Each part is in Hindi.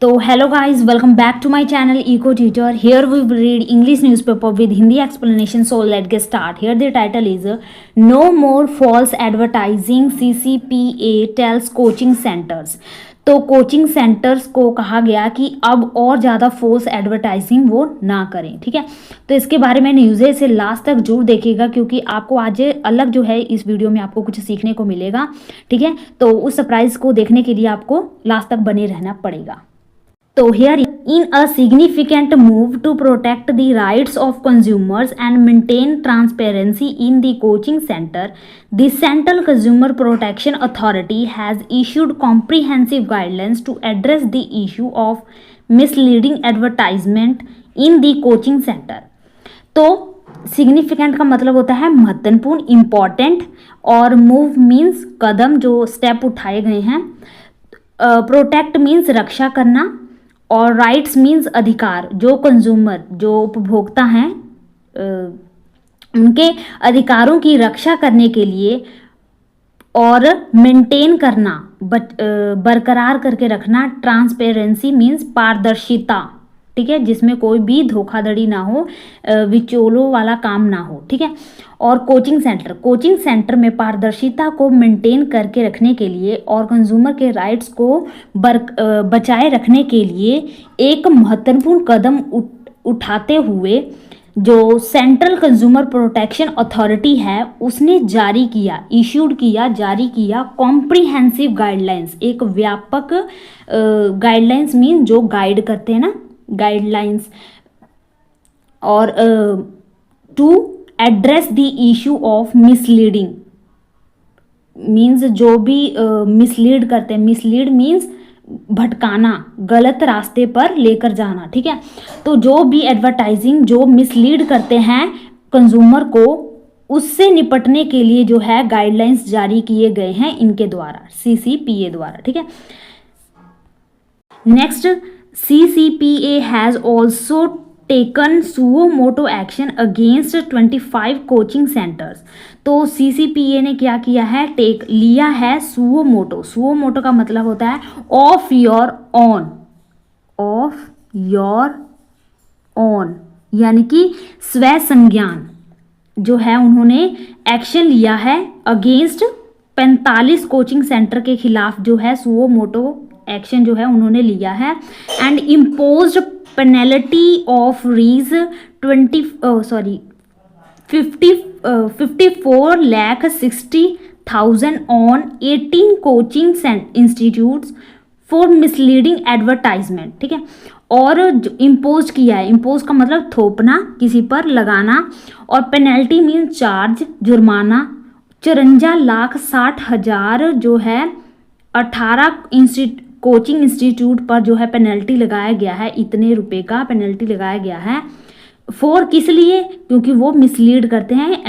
So hello guys, welcome back to my channel Eco Tutor. Here we will read English newspaper with Hindi explanation. So let's get start. Here the title is No More False Advertising, CCPA tells coaching centers. तो कोचिंग सेंटर्स को कहा गया कि अब और ज़्यादा फोर्स एडवर्टाइजिंग वो ना करें। ठीक है, तो इसके बारे में न्यूज़ से लास्ट तक जरूर देखिएगा क्योंकि आपको आज अलग जो है इस वीडियो में आपको कुछ सीखने को मिलेगा। ठीक है, तो उस सरप्राइज को देखने के लिए आपको लास्ट तक बने रहना पड़ेगा। So here in a significant move to protect the rights of consumers and maintain transparency in the coaching center, the Central Consumer Protection Authority has issued comprehensive guidelines to address the issue of misleading advertisement in the coaching center. तो सिग्निफिकेंट का मतलब होता है महत्वपूर्ण, इम्पॉर्टेंट, और मूव मीन्स कदम जो स्टेप उठाए गए हैं, प्रोटेक्ट मीन्स रक्षा करना, और राइट्स मीन्स अधिकार, जो कंज्यूमर जो उपभोक्ता हैं उनके अधिकारों की रक्षा करने के लिए, और मेंटेन करना बरकरार करके रखना, ट्रांसपेरेंसी मीन्स पारदर्शिता। ठीक है, जिसमें कोई भी धोखाधड़ी ना हो, विचोलों वाला काम ना हो। ठीक है, और कोचिंग सेंटर में पारदर्शिता को मेंटेन करके रखने के लिए और कंज्यूमर के राइट्स को बचाए रखने के लिए एक महत्वपूर्ण कदम उठाते हुए जो सेंट्रल कंज्यूमर प्रोटेक्शन अथॉरिटी है उसने जारी किया कॉम्प्रिहेंसिव गाइडलाइंस, एक व्यापक गाइडलाइंस मीन जो गाइड करते हैं ना, गाइडलाइंस, और to address the issue of misleading means जो भी मिसलीड करते हैं, मिसलीड मीन्स भटकाना, गलत रास्ते पर लेकर जाना। ठीक है, तो जो भी एडवर्टाइजिंग जो मिसलीड करते हैं कंज्यूमर को, उससे निपटने के लिए जो है गाइडलाइंस जारी किए गए हैं इनके द्वारा, सीसीपीए द्वारा। ठीक है, next, CCPA has also taken suo moto action against 25 coaching centers. तो CCPA ने क्या किया है, लिया है suo moto का मतलब होता है ऑफ योर ऑन, यानी कि स्व संज्ञान जो है उन्होंने एक्शन लिया है अगेंस्ट 45 कोचिंग सेंटर के खिलाफ जो है suo moto एक्शन जो है उन्होंने लिया है, एंड इम्पोज्ड पेनल्टी ऑफ रीज 54,60,000 on 18 coaching institutes for misleading advertisement. ठीक है, और इम्पोज किया है, इम्पोज का मतलब थोपना, किसी पर लगाना, और पेनल्टी मीन चार्ज, जुर्माना 54,60,000 जो है 18 कोचिंग इंस्टीट्यूट पर जो है पेनल्टी लगाया गया है, इतने रुपए का पेनल्टी लगाया गया है। फॉर किस लिए, क्योंकि वो मिसलीड करते हैं,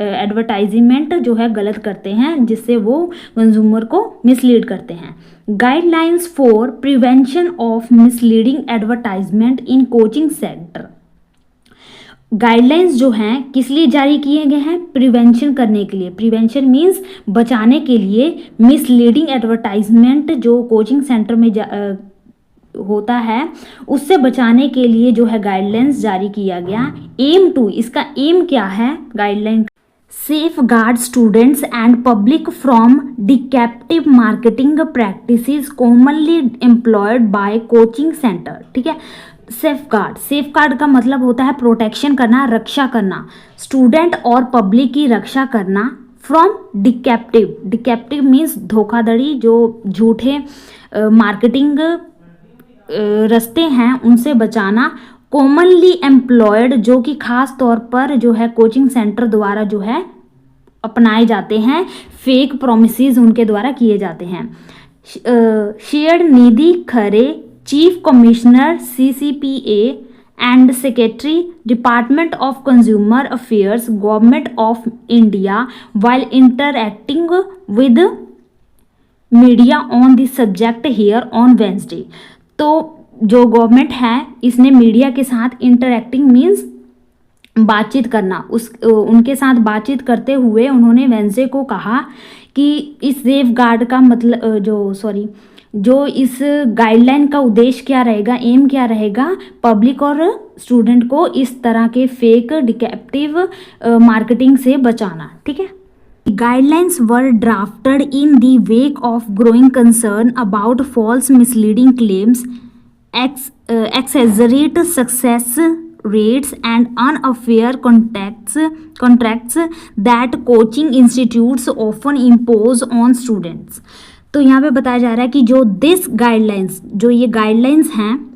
एडवर्टाइजमेंट जो है गलत करते हैं, जिससे वो कंज्यूमर को मिसलीड करते हैं। Guidelines for prevention of misleading advertisement in coaching centre, guidelines जो हैं किस लिए जारी किए गए हैं, प्रिवेंशन करने के लिए, प्रिवेंशन मीन्स बचाने के लिए, मिसलीडिंग एडवर्टाइजमेंट जो कोचिंग सेंटर में होता है उससे बचाने के लिए जो है गाइडलाइंस जारी किया गया। एम टू, इसका एम क्या है guideline, safe guard students and public from deceptive marketing practices commonly employed by coaching centre. ठीक है, सेफ गार्ड का मतलब होता है प्रोटेक्शन करना, रक्षा करना, स्टूडेंट और पब्लिक की रक्षा करना, फ्रॉम डिसेप्टिव मीन्स धोखाधड़ी, जो झूठे मार्केटिंग रास्ते हैं उनसे बचाना, कॉमनली एम्प्लॉयड जो कि खास तौर पर जो है कोचिंग सेंटर द्वारा जो है अपनाए जाते हैं, फेक प्रोमिसेस उनके द्वारा किए जाते हैं। Shared Nidhi Khare, chief commissioner CCPA and secretary department of consumer affairs government of India while interacting with media on this subject here on Wednesday. तो जो गवर्नमेंट है इसने मीडिया के साथ इंटरएक्टिंग मीन्स बातचीत करना, उनके साथ बातचीत करते हुए उन्होंने वेंसडे को कहा कि इस सेफ गार्ड का मतलब जो इस गाइडलाइन का उद्देश्य क्या रहेगा, एम क्या रहेगा, पब्लिक और स्टूडेंट को इस तरह के फेक डिसेप्टिव मार्केटिंग से बचाना। ठीक है। Guidelines were drafted in the wake of growing concern about false misleading claims, exaggerate success rates and unfair contracts that coaching institutes often impose on students। तो यहाँ पे बताया जा रहा है कि जो दिस गाइडलाइंस, जो ये गाइडलाइंस हैं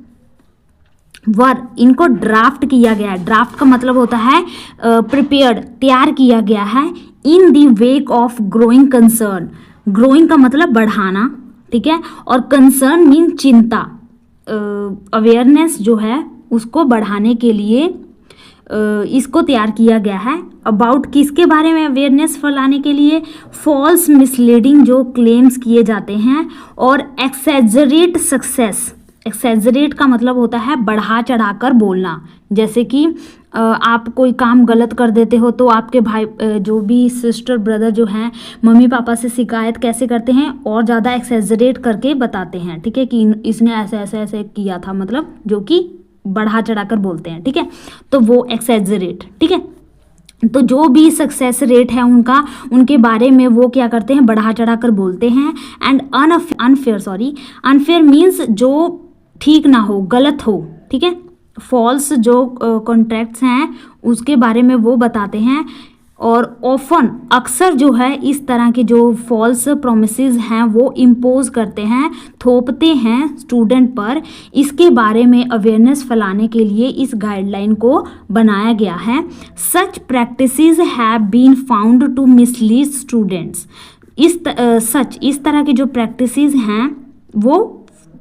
वर, इनको ड्राफ्ट किया गया है। ड्राफ्ट का मतलब होता है प्रिपेयर्ड, तैयार किया गया है in the wake of growing concern. Growing का मतलब बढ़ाना, ठीक है, और कंसर्न मीन चिंता, अवेयरनेस जो है उसको बढ़ाने के लिए इसको तैयार किया गया है। अबाउट किसके बारे में अवेयरनेस फैलाने के लिए, फॉल्स मिसलीडिंग जो क्लेम्स किए जाते हैं, और एक्सेजरेट सक्सेस। एक्सेजरेट का मतलब होता है बढ़ा चढ़ाकर बोलना। जैसे कि आप कोई काम गलत कर देते हो तो आपके भाई जो भी सिस्टर ब्रदर जो हैं मम्मी पापा से शिकायत कैसे करते हैं, और ज़्यादा एक्सेजरेट करके बताते हैं। ठीक है, कि इसने ऐसे ऐसे ऐसे किया था, मतलब जो कि बढ़ा चढ़ाकर बोलते हैं। ठीक है, तो वो एक्सेजरेट। ठीक है, तो जो भी सक्सेस रेट है उनका, उनके बारे में वो क्या करते हैं, बढ़ा चढ़ाकर बोलते हैं। एंड अनफेयर मीन्स जो ठीक ना हो, गलत हो। ठीक है, फॉल्स जो कॉन्ट्रैक्ट्स हैं उसके बारे में वो बताते हैं। और ऑफन, अक्सर जो है इस तरह के जो फॉल्स प्रोमिसेस हैं वो इम्पोज करते हैं, थोपते हैं स्टूडेंट पर। इसके बारे में अवेयरनेस फैलाने के लिए इस गाइडलाइन को बनाया गया है। Such practices have been found to mislead students. इस तरह के जो प्रैक्टिसेस हैं वो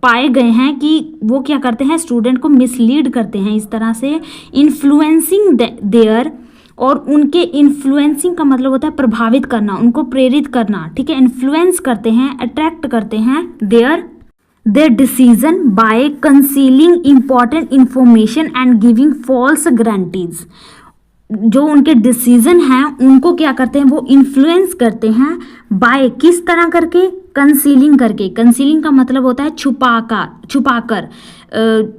पाए गए हैं कि वो क्या करते हैं, स्टूडेंट को मिसलीड करते हैं इस तरह से। इन्फ्लुएंसिंग देयर, और उनके इन्फ्लुएंसिंग का मतलब होता है प्रभावित करना, उनको प्रेरित करना। ठीक है, इन्फ्लुएंस करते हैं, अट्रैक्ट करते हैं their decision by concealing important information and giving false guarantees. जो उनके डिसीजन हैं उनको क्या करते हैं, वो इन्फ्लुएंस करते हैं बाय, किस तरह करके, कंसीलिंग करके। कंसीलिंग का मतलब होता है छुपाकर,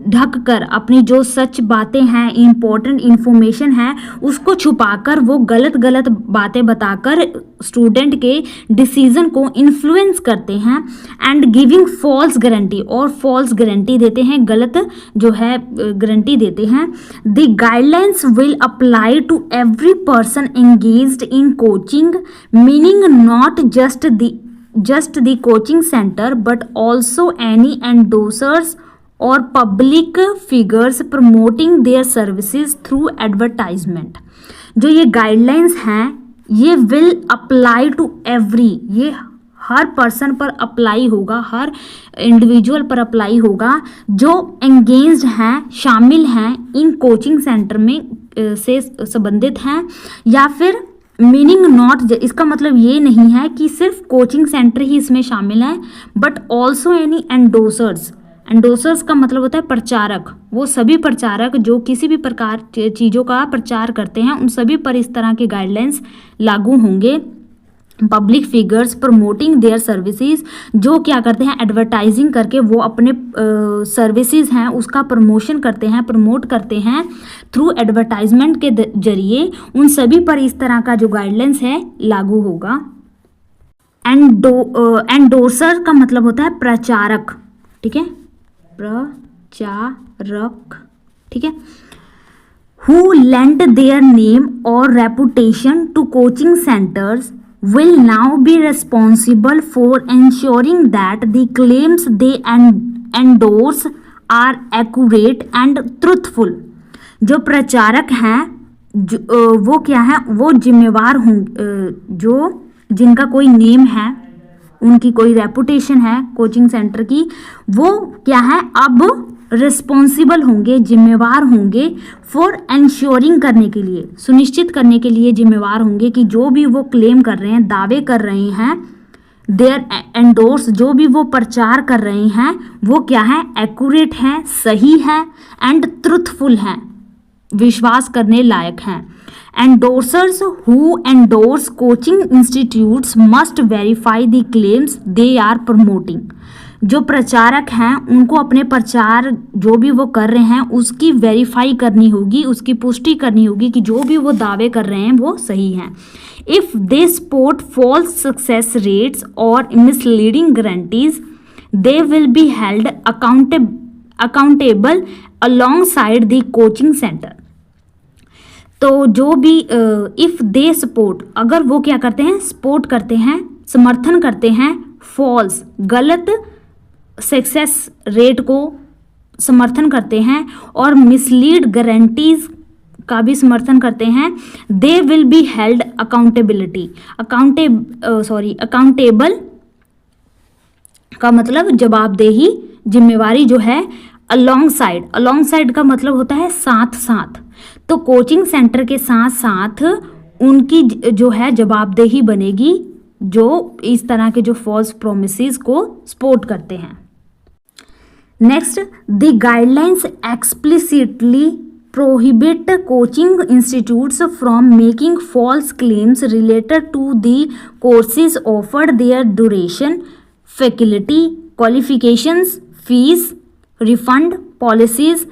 ढककर, अपनी जो सच बातें हैं, इम्पोर्टेंट इन्फॉर्मेशन है उसको छुपाकर वो गलत बातें बताकर स्टूडेंट के डिसीजन को इन्फ्लुएंस करते हैं। एंड गिविंग फॉल्स गारंटी, और फॉल्स गारंटी देते हैं, गलत जो है गारंटी देते हैं। The guidelines will apply to every person engaged in coaching, meaning not just the coaching center but also any endorsers or public figures promoting their services through advertisement। जो ये गाइडलाइंस हैं ये will apply to every, ये हर पर्सन पर अप्लाई होगा, हर इंडिविजुअल पर अप्लाई होगा जो एंगेज्ड हैं, शामिल हैं इन कोचिंग सेंटर में से संबंधित हैं। या फिर मीनिंग नॉट, इसका मतलब ये नहीं है कि सिर्फ कोचिंग सेंटर ही इसमें शामिल है, बट ऑल्सो एनी एंडोसर्स। एंडोसर्स का मतलब होता है प्रचारक, वो सभी प्रचारक जो किसी भी प्रकार चीज़ों का प्रचार करते हैं उन सभी पर इस तरह के गाइडलाइंस लागू होंगे। Public figures promoting their services, जो क्या करते हैं, एडवर्टाइजिंग करके वो अपने सर्विसेज हैं उसका प्रमोशन करते हैं, प्रमोट करते हैं थ्रू एडवर्टाइजमेंट के जरिए। उन सभी पर इस तरह का जो गाइडलाइंस है लागू होगा। एंडोर्सर का मतलब होता है प्रचारक। ठीक है, प्रचारक। ठीक है, who lend their name or reputation to coaching centers will now be responsible for ensuring that the claims they endorse are accurate and truthful। जो प्रचारक हैं वो क्या है, वो जिम्मेवार होंगे, जो जिनका कोई नेम है, उनकी कोई रेपुटेशन है कोचिंग सेंटर की, वो क्या है, अब रिस्पॉन्सिबल होंगे, जिम्मेवार होंगे फॉर एंश्योरिंग करने के लिए, सुनिश्चित करने के लिए जिम्मेवार होंगे कि जो भी वो क्लेम कर रहे हैं, दावे कर रहे हैं, देयर एंडोर्स, जो भी वो प्रचार कर रहे हैं वो क्या है, एक्यूरेट है, सही है, एंड ट्रुथफुल है, विश्वास करने लायक हैं। Endorsers who endorse coaching institutes must verify the claims they are promoting. जो प्रचारक हैं उनको अपने प्रचार जो भी वो कर रहे हैं उसकी वेरीफाई करनी होगी, उसकी पुष्टि करनी होगी कि जो भी वो दावे कर रहे हैं वो सही हैं। If they support false success rates और misleading guarantees they will be held accountable alongside the coaching centre. तो जो भी इफ़ दे सपोर्ट, अगर वो क्या करते हैं, सपोर्ट करते हैं, समर्थन करते हैं फॉल्स गलत सक्सेस रेट को समर्थन करते हैं और मिसलीड गारंटीज का भी समर्थन करते हैं, दे विल बी हेल्ड अकाउंटेबल का मतलब जवाबदेही, जिम्मेवारी जो है, अलोंगसाइड का मतलब होता है साथ साथ। तो कोचिंग सेंटर के साथ साथ उनकी जो है जवाबदेही बनेगी जो इस तरह के जो फॉल्स प्रोमिसेस को सपोर्ट करते हैं। Next, the guidelines explicitly prohibit coaching institutes from making false claims related to the courses offered, their duration, faculty, qualifications, fees, refund policies.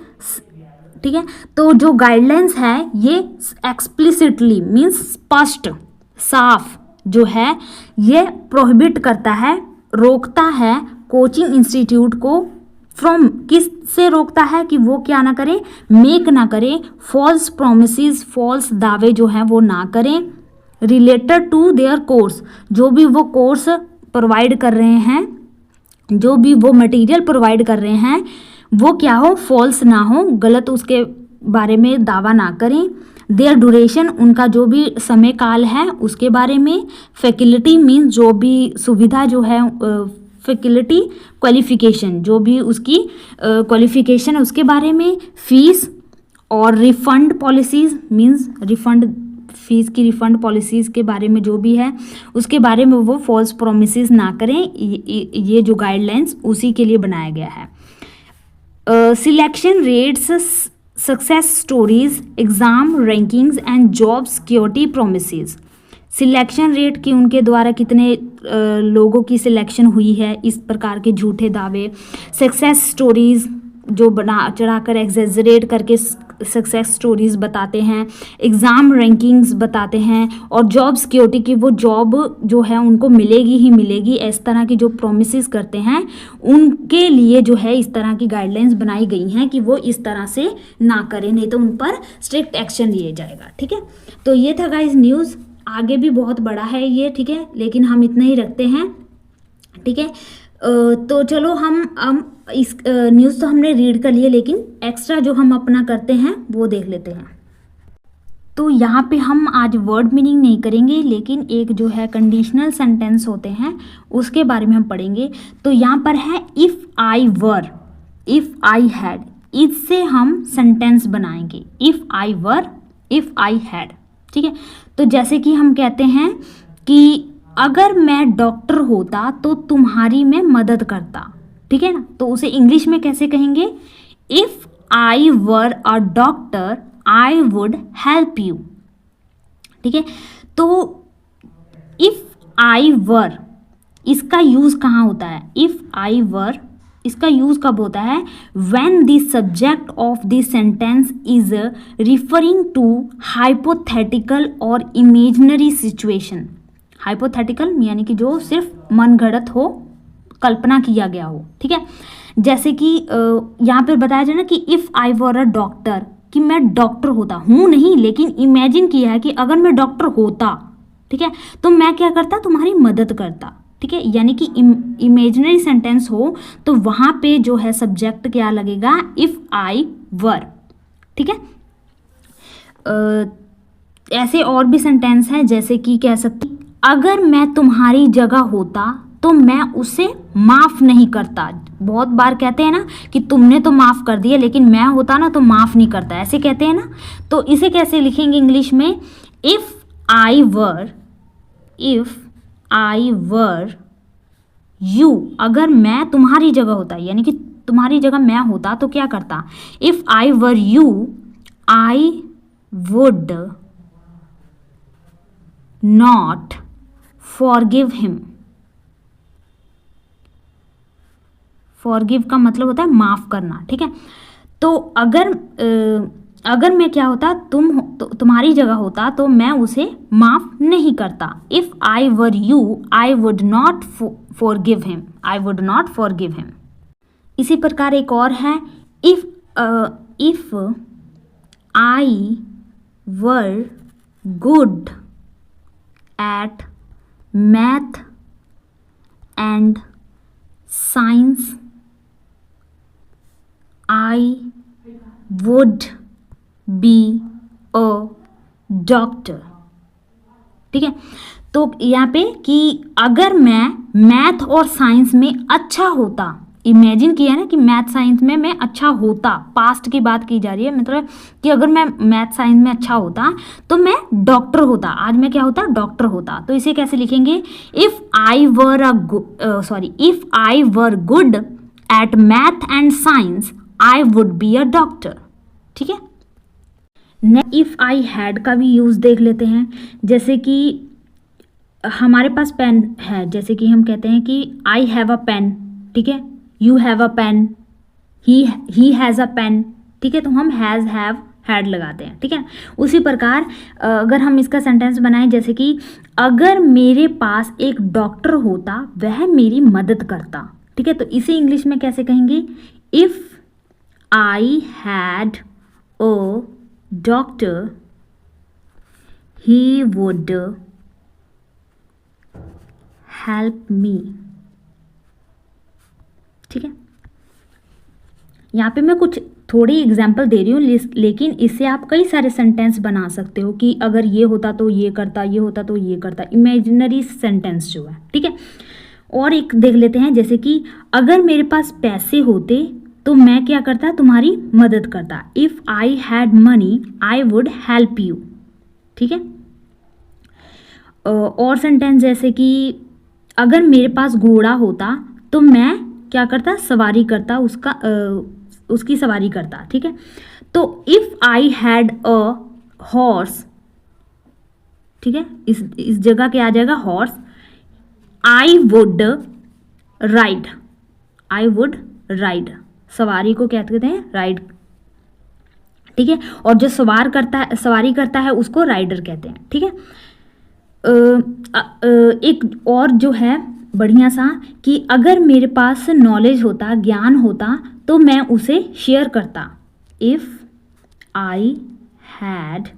ठीक है, तो जो गाइडलाइंस है ये एक्सप्लिसिटली मीन्स स्पष्ट साफ जो है ये प्रोहिबिट करता है, रोकता है कोचिंग इंस्टीट्यूट को फ्रॉम, किस से रोकता है कि वो क्या ना करें, मेक ना करें फॉल्स प्रोमिसेस, फॉल्स दावे जो हैं वो ना करें, रिलेटेड टू देयर कोर्स, जो भी वो कोर्स प्रोवाइड कर रहे हैं, जो भी वो मटेरियल प्रोवाइड कर रहे हैं वो क्या हो, फॉल्स ना हो, गलत उसके बारे में दावा ना करें। देयर ड्यूरेशन, उनका जो भी समय काल है उसके बारे में, फैकल्टी मीन्स जो भी सुविधा जो है, फैकल्टी, क्वालिफिकेशन जो भी उसकी क्वालिफिकेशन है उसके बारे में, फीस और refund policies means refund, fees की रिफंड पॉलिसीज़ के बारे में जो भी है उसके बारे में वो फॉल्स प्रोमिसेस ना करें। ये जो गाइडलाइंस उसी के लिए बनाया गया है। Selection rates, success stories, exam rankings and job security promises. Selection rate कि उनके द्वारा कितने लोगों की सिलेक्शन हुई है, इस प्रकार के झूठे दावे, सक्सेस स्टोरीज़ जो बना चढ़ाकर एग्जेजरेट करके सक्सेस स्टोरीज़ बताते हैं, एग्ज़ाम रैंकिंग्स बताते हैं और जॉब सिक्योरिटी की वो जॉब जो है उनको मिलेगी ही मिलेगी, इस तरह की जो प्रोमिसेस करते हैं उनके लिए जो है इस तरह की गाइडलाइंस बनाई गई हैं कि वो इस तरह से ना करें, नहीं तो उन पर स्ट्रिक्ट एक्शन लिया जाएगा। ठीक है, तो ये था गाइस न्यूज़, आगे भी बहुत बड़ा है ये, ठीक है, लेकिन हम इतना ही रखते हैं। ठीक है, तो चलो हम इस न्यूज़ तो हमने रीड कर लिए, लेकिन एक्स्ट्रा जो हम अपना करते हैं वो देख लेते हैं। तो यहाँ पे हम आज वर्ड मीनिंग नहीं करेंगे, लेकिन एक जो है कंडीशनल सेंटेंस होते हैं उसके बारे में हम पढ़ेंगे। तो यहाँ पर है if I were, if I had, इससे हम सेंटेंस बनाएंगे, if I were, if I had. ठीक है, तो जैसे कि हम कहते हैं कि अगर मैं डॉक्टर होता तो तुम्हारी मैं मदद करता। ठीक है ना, तो उसे इंग्लिश में कैसे कहेंगे, if I were a doctor I would help you. ठीक है, तो इफ़ आई वर इसका यूज़ कहाँ होता है, इफ़ आई वर इसका यूज़ कब होता है, when the subject of the sentence is referring to hypothetical और इमेजिनरी सिचुएशन। हाइपोथेटिकल यानी कि जो सिर्फ मनगढ़ंत हो, कल्पना किया गया हो। ठीक है, जैसे कि यहाँ पर बताया जाए ना कि if I were a doctor, कि मैं डॉक्टर होता हूँ नहीं, लेकिन इमेजिन किया है कि अगर मैं डॉक्टर होता, ठीक है, तो मैं क्या करता, तुम्हारी मदद करता। ठीक है, यानी कि इमेजिनरी सेंटेंस हो तो वहाँ पे जो है सब्जेक्ट क्या लगेगा, इफ़ आई वर। ठीक है, ऐसे और भी सेंटेंस है, जैसे कि कह सकती, अगर मैं तुम्हारी जगह होता तो मैं उसे माफ़ नहीं करता। बहुत बार कहते हैं ना कि तुमने तो माफ़ कर दिया, लेकिन मैं होता ना तो माफ़ नहीं करता, ऐसे कहते हैं ना। तो इसे कैसे लिखेंगे इंग्लिश में, if I were, if I were you, अगर मैं तुम्हारी जगह होता, यानी कि तुम्हारी जगह मैं होता तो क्या करता, if I were you I would not forgive him. Forgive का मतलब होता है माफ़ करना, ठीक है। तो अगर मैं क्या होता, तुम्हारी जगह होता तो मैं उसे माफ़ नहीं करता। If I were you I would not forgive him, I would not forgive him. इसी प्रकार एक और है, if I were good at math and science I would be a doctor, ठीक है। तो यहाँ पे कि अगर मैं मैथ और साइंस में अच्छा होता, इमेजिन किया ना कि मैथ साइंस में मैं अच्छा होता, पास्ट की बात की जा रही है, मतलब कि अगर मैं मैथ साइंस में अच्छा होता तो मैं डॉक्टर होता, आज मैं क्या होता, डॉक्टर होता। तो इसे कैसे लिखेंगे, if I were good at math and science I would be a doctor, ठीक है। इफ़ आई हैड का भी यूज़ देख लेते हैं। जैसे कि हमारे पास पेन है, जैसे कि हम कहते हैं कि आई हैव अ पेन, ठीक है, you have a pen, he has a pen, ठीक है। तो हम हैज़, हैव, हैड लगाते हैं, ठीक है। उसी प्रकार अगर हम इसका सेंटेंस बनाएं, जैसे कि अगर मेरे पास एक डॉक्टर होता वह मेरी मदद करता, ठीक है। तो इसे इंग्लिश में कैसे कहेंगे, if I had a doctor he would help me, ठीक है। यहाँ पे मैं कुछ थोड़ी एग्जाम्पल दे रही हूँ, लेकिन इससे आप कई सारे सेंटेंस बना सकते हो कि अगर ये होता तो ये करता, ये होता तो ये करता, इमेजिनरी सेंटेंस जो है, ठीक है। और एक देख लेते हैं, जैसे कि अगर मेरे पास पैसे होते तो मैं क्या करता, तुम्हारी मदद करता। If I had money I would help you, ठीक है। और सेंटेंस जैसे कि अगर मेरे पास घोड़ा होता तो मैं क्या करता, सवारी करता, उसकी सवारी करता, ठीक है। तो if I had a horse, ठीक है, इस जगह क्या आ जाएगा, horse, I would ride, I would ride, सवारी को क्या कहते हैं, राइड, ठीक है। और जो सवारी करता है उसको राइडर कहते हैं, ठीक है। एक और जो है बढ़िया सा, कि अगर मेरे पास नॉलेज होता, ज्ञान होता तो मैं उसे शेयर करता। If I had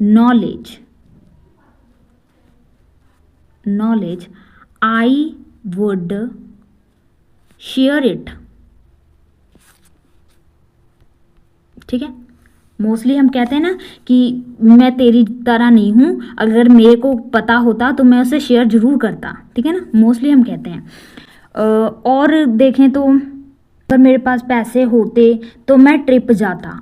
knowledge I would share it, ठीक है। मोस्टली हम कहते हैं ना कि मैं तेरी तरह नहीं हूँ, अगर मेरे को पता होता तो मैं उसे शेयर जरूर करता, ठीक है ना, मोस्टली हम कहते हैं। और देखें तो अगर मेरे पास पैसे होते तो मैं ट्रिप जाता,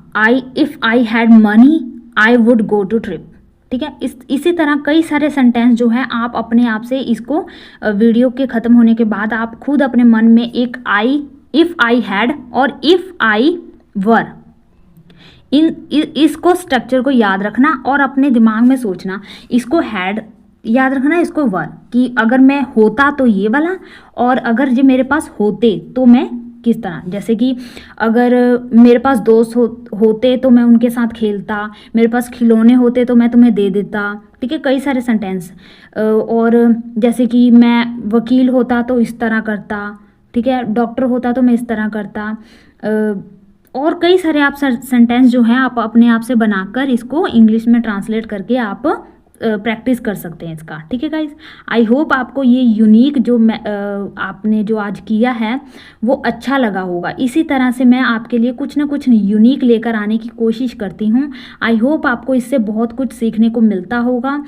if I had money I would go to trip, ठीक है। इसी तरह कई सारे सेंटेंस जो है आप अपने आप से इसको वीडियो के ख़त्म होने के बाद आप खुद अपने मन में एक इफ़ आई हैड और इफ़ आई वर, इसको स्ट्रक्चर को याद रखना और अपने दिमाग में सोचना, इसको हैड याद रखना, इसको वर, कि अगर मैं होता तो ये वाला, और अगर जो मेरे पास होते तो मैं किस तरह, जैसे कि अगर मेरे पास दोस्त होते तो मैं उनके साथ खेलता, मेरे पास खिलौने होते तो मैं तुम्हें दे देता, ठीक है। कई सारे सेंटेंस। और जैसे कि मैं वकील होता तो इस तरह करता, ठीक है, डॉक्टर होता तो मैं इस तरह करता। और कई सारे आप सेंटेंस जो हैं आप अपने आप से बनाकर इसको इंग्लिश में ट्रांसलेट करके आप प्रैक्टिस कर सकते हैं इसका, ठीक है गाइज। आई होप आपको ये यूनिक जो आपने जो आज किया है वो अच्छा लगा होगा। इसी तरह से मैं आपके लिए कुछ ना कुछ यूनिक लेकर आने की कोशिश करती हूँ। आई होप आपको इससे बहुत कुछ सीखने को मिलता होगा।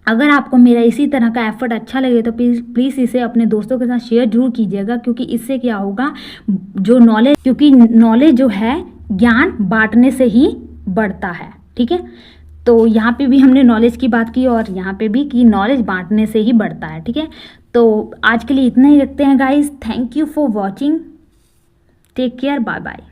अगर आपको मेरा इसी तरह का एफर्ट अच्छा लगे तो प्लीज़ इसे अपने दोस्तों के साथ शेयर जरूर कीजिएगा, क्योंकि इससे क्या होगा, जो नॉलेज, क्योंकि नॉलेज जो है ज्ञान बांटने से ही बढ़ता है, ठीक है। तो यहाँ पे भी हमने नॉलेज की बात की और यहाँ पे भी कि नॉलेज बांटने से ही बढ़ता है, ठीक है। तो आज के लिए इतना ही रखते हैं guys. Thank you for watching, take care, bye bye.